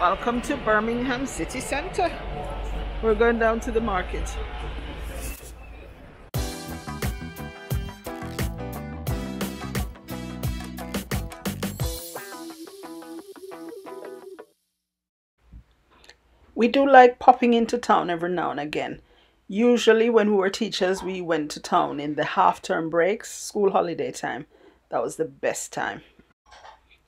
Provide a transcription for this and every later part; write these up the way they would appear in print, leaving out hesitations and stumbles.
Welcome to Birmingham City Centre. We're going down to the market. We do like popping into town every now and again. Usually when we were teachers, we went to town in the half-term breaks, school holiday time. That was the best time.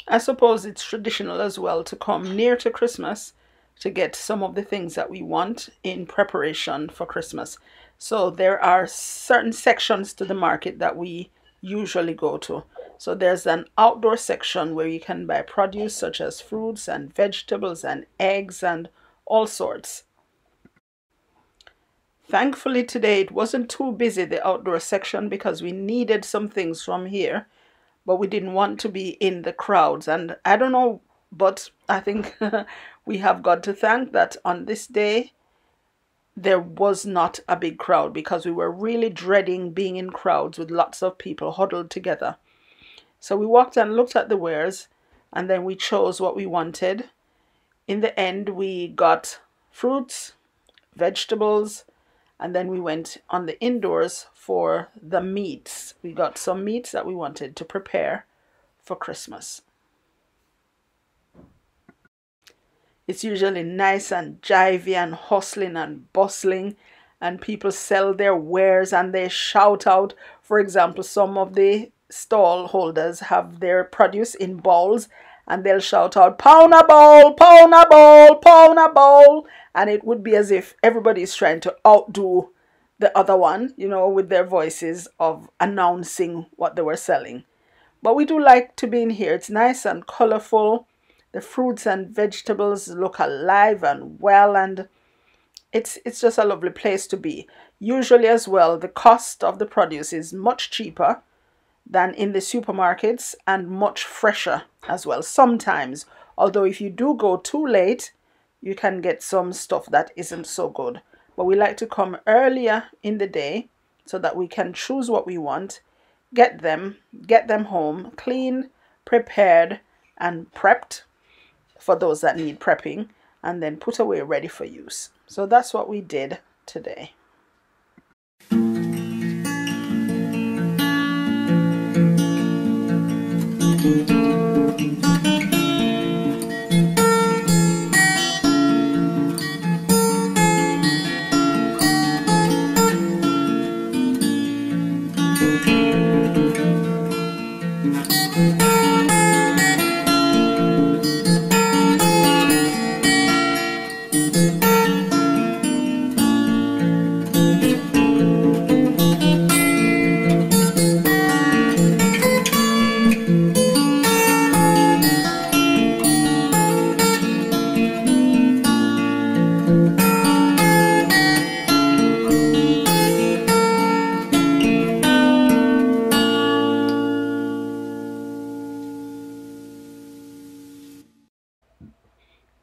I suppose it's traditional as well to come near to Christmas to get some of the things that we want in preparation for Christmas. So there are certain sections to the market that we usually go to. So there's an outdoor section where you can buy produce such as fruits and vegetables and eggs and all sorts. Thankfully today it wasn't too busy, the outdoor section, because we needed some things from here, but we didn't want to be in the crowds. And I don't know, but I think we have got to thank that on this day there was not a big crowd, because we were really dreading being in crowds with lots of people huddled together. So we walked and looked at the wares, and then we chose what we wanted. In the end, we got fruits, vegetables, and then we went on the indoors for the meats. We got some meats that we wanted to prepare for Christmas. It's usually nice and jivey and hustling and bustling, and people sell their wares and they shout out. For example, some of the stall holders have their produce in bowls, and they'll shout out, "Pound a bowl, pound a bowl, pound a bowl." And it would be as if everybody is trying to outdo the other one, you know, with their voices of announcing what they were selling. But we do like to be in here. It's nice and colorful. The fruits and vegetables look alive and well, and it's just a lovely place to be. Usually as well, the cost of the produce is much cheaper than in the supermarkets and much fresher as well sometimes. Although if you do go too late, you can get some stuff that isn't so good. But we like to come earlier in the day so that we can choose what we want, get them home clean, prepared and prepped for those that need prepping, and then put away ready for use. So that's what we did today.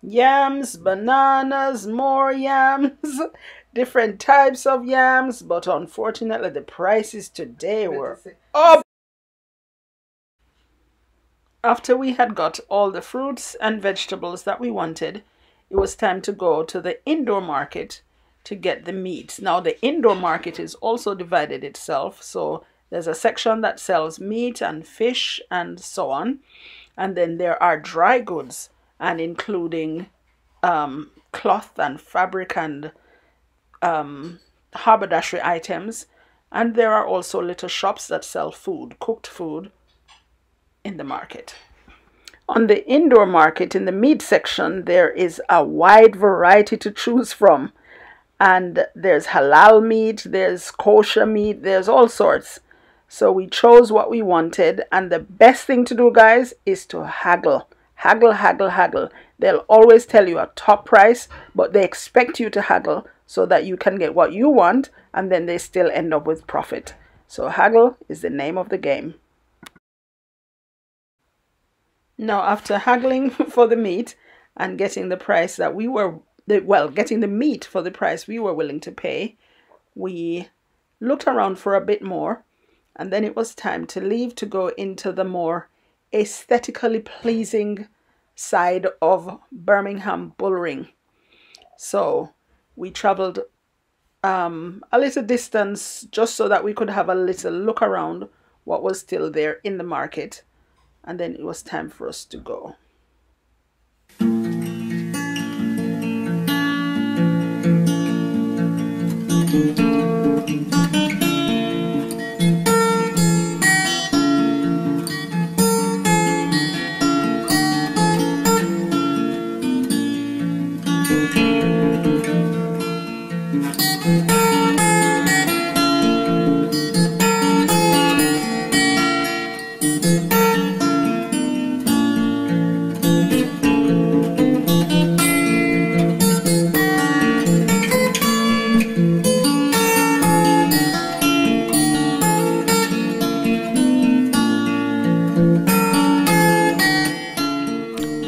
Yams, bananas, more yams, different types of yams, but unfortunately the prices today were up. After we had got all the fruits and vegetables that we wanted, it was time to go to the indoor market to get the meat. Now the indoor market is also divided itself, so there's a section that sells meat and fish and so on, and then there are dry goods, and including cloth and fabric and haberdashery items. And there are also little shops that sell food, cooked food, in the market. On the indoor market, in the meat section, there is a wide variety to choose from. And there's halal meat, there's kosher meat, there's all sorts. So we chose what we wanted, and the best thing to do, guys, is to haggle. Haggle, haggle, haggle. They'll always tell you a top price, but they expect you to haggle so that you can get what you want, and then they still end up with profit. So haggle is the name of the game. Now, after haggling for the meat and getting the price that we were, getting the meat for the price we were willing to pay, we looked around for a bit more, and then it was time to leave to go into the more aesthetically pleasing side of Birmingham Bullring. So we traveled a little distance just so that we could have a little look around what was still there in the market, and then it was time for us to go.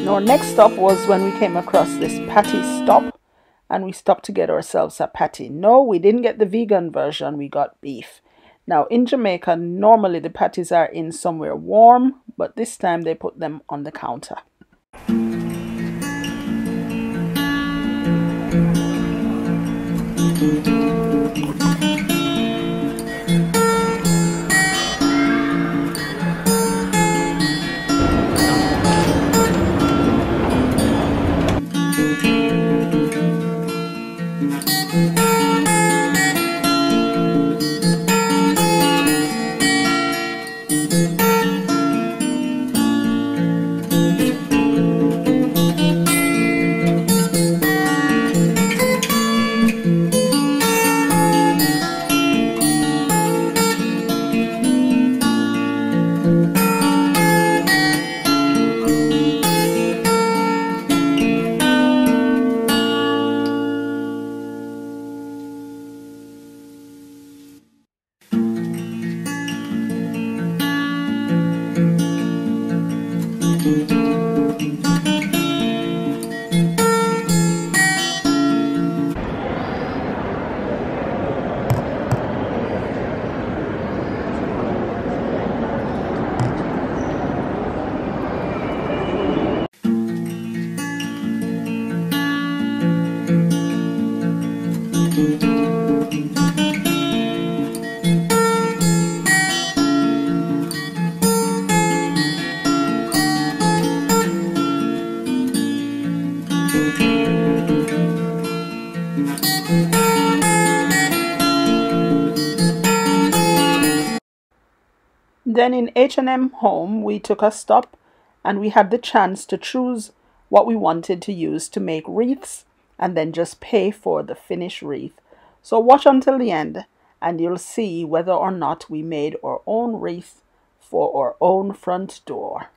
Our next stop was when we came across this patty stop, and we stopped to get ourselves a patty. No, we didn't get the vegan version, we got beef. Now in Jamaica, normally the patties are in somewhere warm, but this time they put them on the counter. Then in H&M Home, we took a stop and we had the chance to choose what we wanted to use to make wreaths and then just pay for the finished wreath. So watch until the end and you'll see whether or not we made our own wreath for our own front door.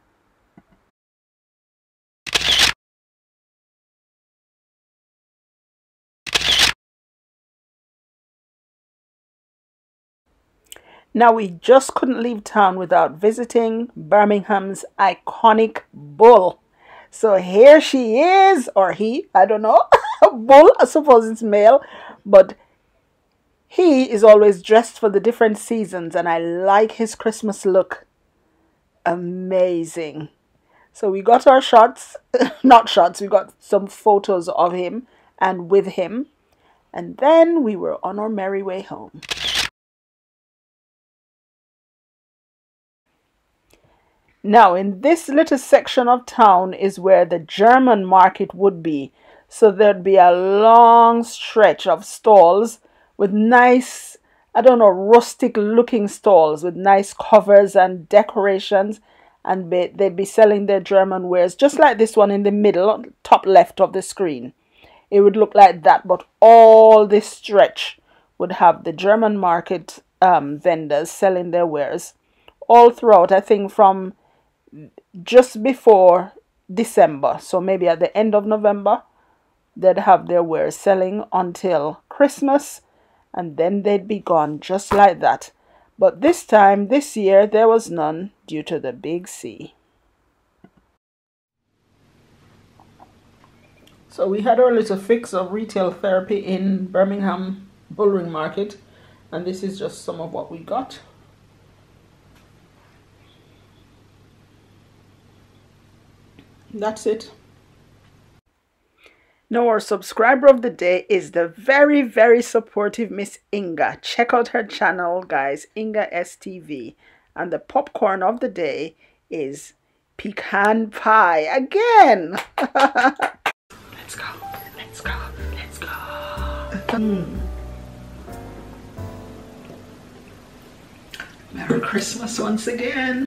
Now we just couldn't leave town without visiting Birmingham's iconic bull. So here she is, or he, I don't know. Bull, I suppose it's male, but he is always dressed for the different seasons and I like his Christmas look. Amazing. So we got our shots, not shots, we got some photos of him and with him. And then we were on our merry way home. Now, in this little section of town is where the German market would be. So there'd be a long stretch of stalls with nice, I don't know, rustic looking stalls with nice covers and decorations. And they'd be selling their German wares, just like this one in the middle, top left of the screen. It would look like that, but all this stretch would have the German market vendors selling their wares all throughout, I think from just before December, so maybe at the end of November, they'd have their wares selling until Christmas, and then they'd be gone just like that. But this time, this year, there was none due to the big sea. So we had our little fix of retail therapy in Birmingham Bullring Market, and this is just some of what we got. That's it. Now our subscriber of the day is the very, very supportive Miss Inga. Check out her channel, guys, Inga STV. And the popcorn of the day is pecan pie again. Let's go, let's go, let's go. Merry Christmas once again.